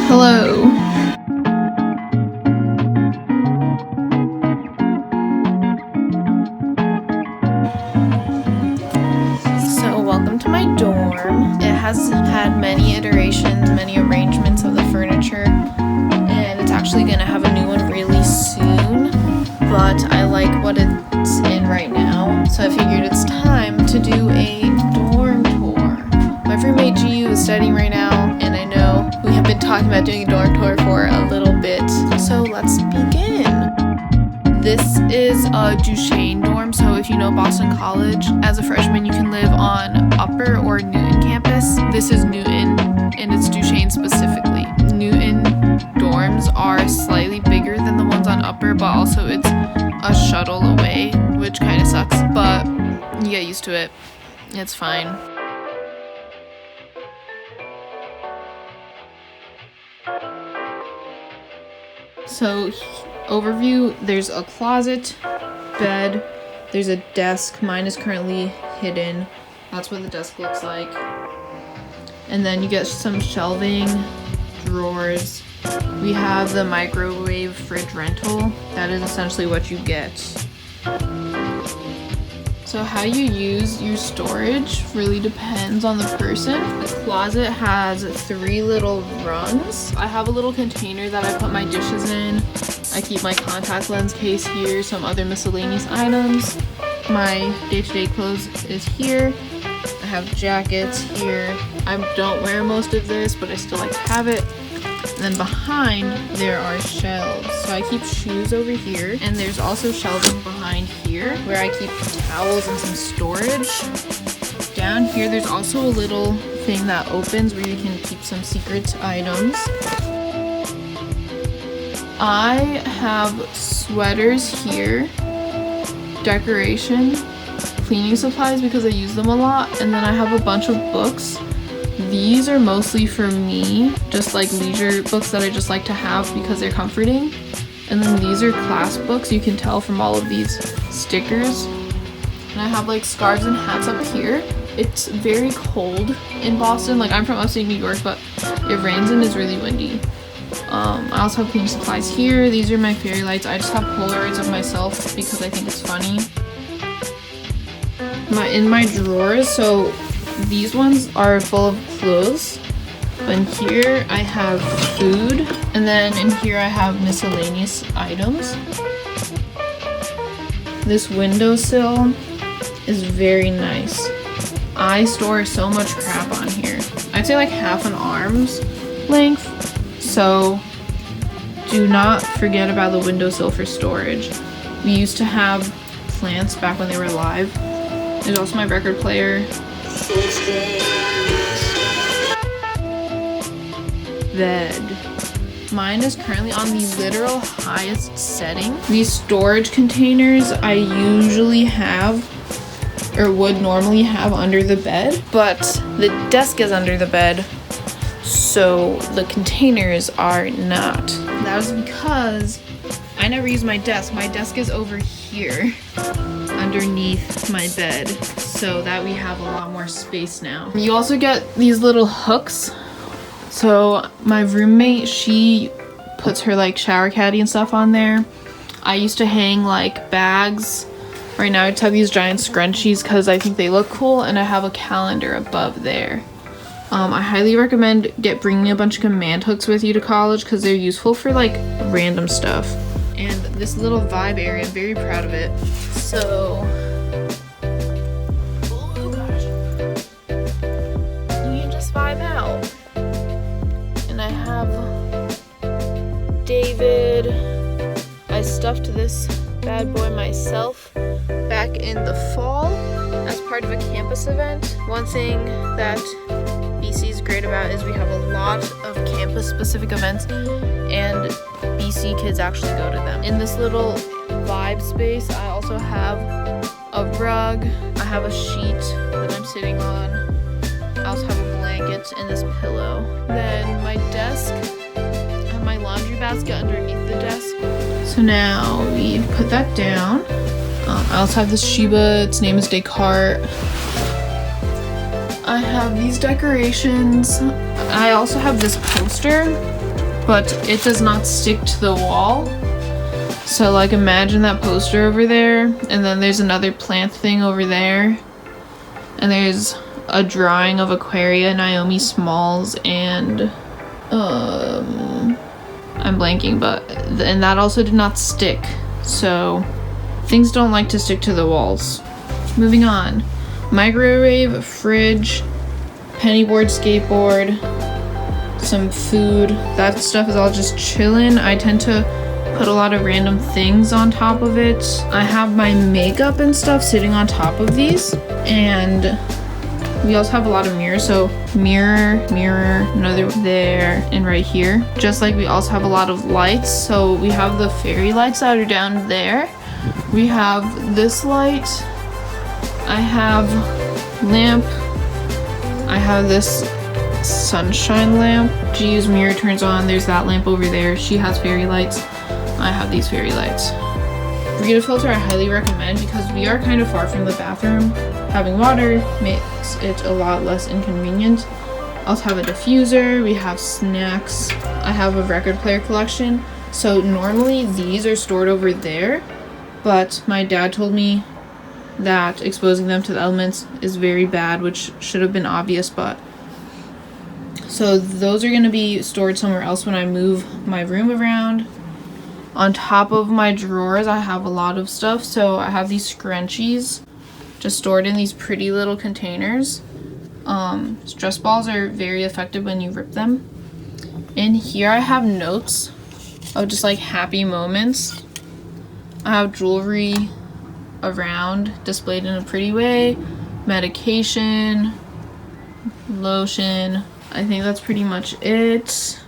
Hello. So welcome to my dorm. It has had many iterations, many arrangements of the furniture, and it's actually gonna have a new one really soon, but I like what it's in right now, so I figured it's time to do a dorm tour. My roommate GU is studying right now, and I know we have been talking about doing a dorm tour for a little bit, so let's begin. This is a Duchesne dorm, so if you know Boston College, as a freshman you can live on Upper or Newton campus. This is Newton, and it's Duchesne specifically. Newton dorms are slightly bigger than the ones on Upper, but also it's a shuttle away, which kind of sucks, but you get used to it. It's fine. So, overview, there's a closet, bed, there's a desk. Mine is currently hidden. That's what the desk looks like. And then you get some shelving, drawers. We have the microwave fridge rental. That is essentially what you get. So how you use your storage really depends on the person. The closet has 3 little rungs. I have a little container that I put my dishes in. I keep my contact lens case here, some other miscellaneous items. My day-to-day clothes is here. I have jackets here. I don't wear most of this, but I still like to have it. And then behind there are shelves. So I keep shoes over here, and there's also shelving behind here where I keep towels and some storage. Down here there's also a little thing that opens where you can keep some secret items. I have sweaters here, decoration, cleaning supplies because I use them a lot, and then I have a bunch of books. These are mostly for me, just like leisure books that I just like to have because they're comforting. And then these are class books, you can tell from all of these stickers. And I have like scarves and hats up here. It's very cold in Boston. Like, I'm from upstate New York, but it rains and is really windy. I also have cleaning supplies here. These are my fairy lights. I just have Polaroids of myself because I think it's funny. In my drawers, so these ones are full of clothes. And here I have food, and then in here I have miscellaneous items. This windowsill is very nice. I store so much crap on here. I'd say like half an arm's length. So do not forget about the windowsill for storage. We used to have plants back when they were alive. There's also my record player. Bed. Mine is currently on the literal highest setting. These storage containers I usually have, or would normally have, under the bed, but the desk is under the bed, so the containers are not. That is because I never use my desk. My desk is over here underneath my bed, so that we have a lot more space now. You also get these little hooks. So my roommate, she puts her like shower caddy and stuff on there. I used to hang like bags. Right now I just have these giant scrunchies because I think they look cool, and I have a calendar above there. I highly recommend bringing a bunch of command hooks with you to college because they're useful for like random stuff. And this little vibe area, I'm very proud of it. So, oh gosh, you can just vibe out. And I have David. I stuffed this bad boy myself back in the fall as part of a campus event. One thing that BC is great about is we have a lot of campus specific events, and BC kids actually go to them. In this little vibe space, I also have a rug, I have a sheet that I'm sitting on, I also have a blanket and this pillow. Then my desk, I have my laundry basket underneath the desk. So now we put that down. I also have this Shiba, its name is Descartes. I have these decorations. I also have this poster, but it does not stick to the wall. So like imagine that poster over there, and then there's another plant thing over there, and there's a drawing of Aquaria, Naomi Smalls, and I'm blanking, but and that also did not stick. So things don't like to stick to the walls. Moving on. Microwave, fridge, pennyboard, skateboard, some food. That stuff is all just chillin'. I tend to put a lot of random things on top of it. I have my makeup and stuff sitting on top of these, and we also have a lot of mirrors. So mirror, another there, and right here. Just like we also have a lot of lights. So we have the fairy lights that are down there. We have this light. I have lamp. I have this sunshine lamp. Giu's mirror turns on. There's that lamp over there. She has fairy lights. I have these fairy lights. Brita filter I highly recommend because we are kind of far from the bathroom. Having water makes it a lot less inconvenient. I also have a diffuser. We have snacks. I have a record player collection. So normally these are stored over there, but my dad told me that exposing them to the elements is very bad, which should have been obvious, but so those are going to be stored somewhere else when I move my room around. On top of my drawers I have a lot of stuff. So I have these scrunchies just stored in these pretty little containers. Stress balls are very effective when you rip them. In here I have notes of just like happy moments. I have jewelry around displayed in a pretty way, medication, lotion. I think that's pretty much it.